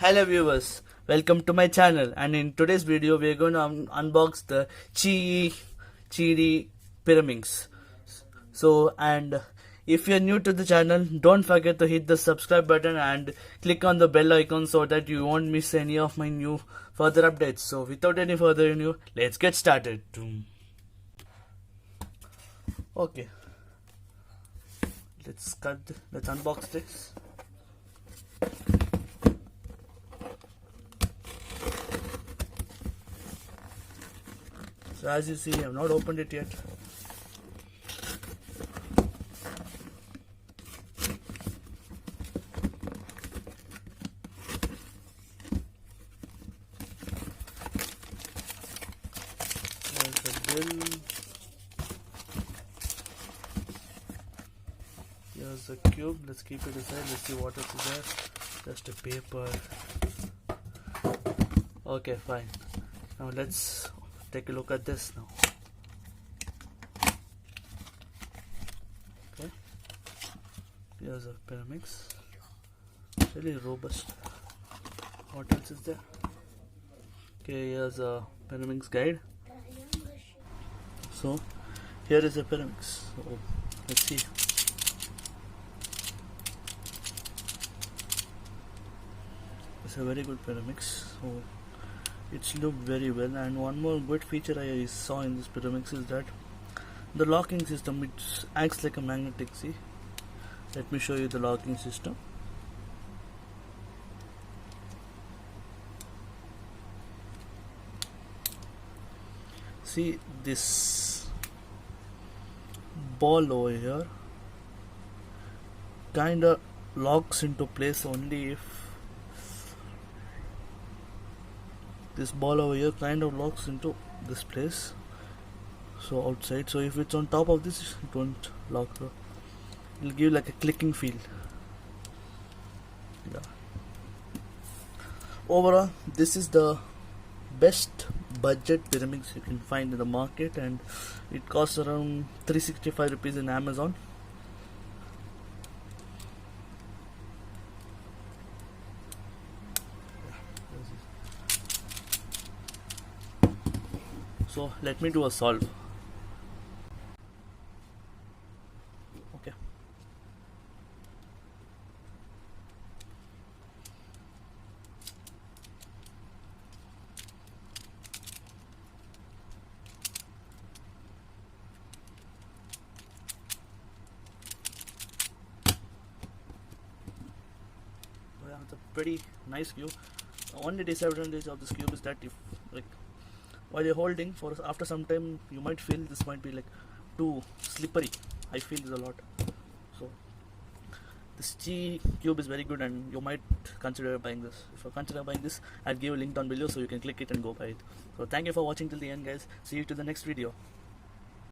Hello viewers, welcome to my channel, and in today's video we are going to unbox the qiyi Pyraminx. And if you are new to the channel, don't forget to hit the subscribe button and click on the bell icon so that you won't miss any of my new further updates. So without any further ado, let's get started. Okay, let's unbox this. So as you see, I have not opened it yet. There's the bill. Here's the cube. Let's keep it aside. Let's see what else is there. Just a paper. Okay, fine. Now let's take a look at this now. Okay, here's a Pyraminx, really robust. What else is there? Okay, here's a Pyraminx guide. So here is a Pyraminx. So let's see. It's a very good Pyraminx. So it's looked very well, and one more good feature I saw in this Pyraminx is that the locking system, it acts like a magnetic. See, let me show you the locking system. See, this ball over here kinda locks into place only if this ball over here kind of locks into this place, so outside. So if it's on top of this, it won't lock. It'll give like a clicking feel. Yeah. Overall, this is the best budget Pyraminx you can find in the market, and it costs around 365 rupees in Amazon. So let me do a solve. Okay. Yeah, it's a pretty nice cube. Only disadvantage of this cube is that if while you're holding, for after some time you might feel this might be like too slippery. I feel this a lot. So this qiyi cube is very good, and you might consider buying this. If you consider buying this, I'll give a link down below so you can click it and go buy it. So thank you for watching till the end, guys. See you to the next video.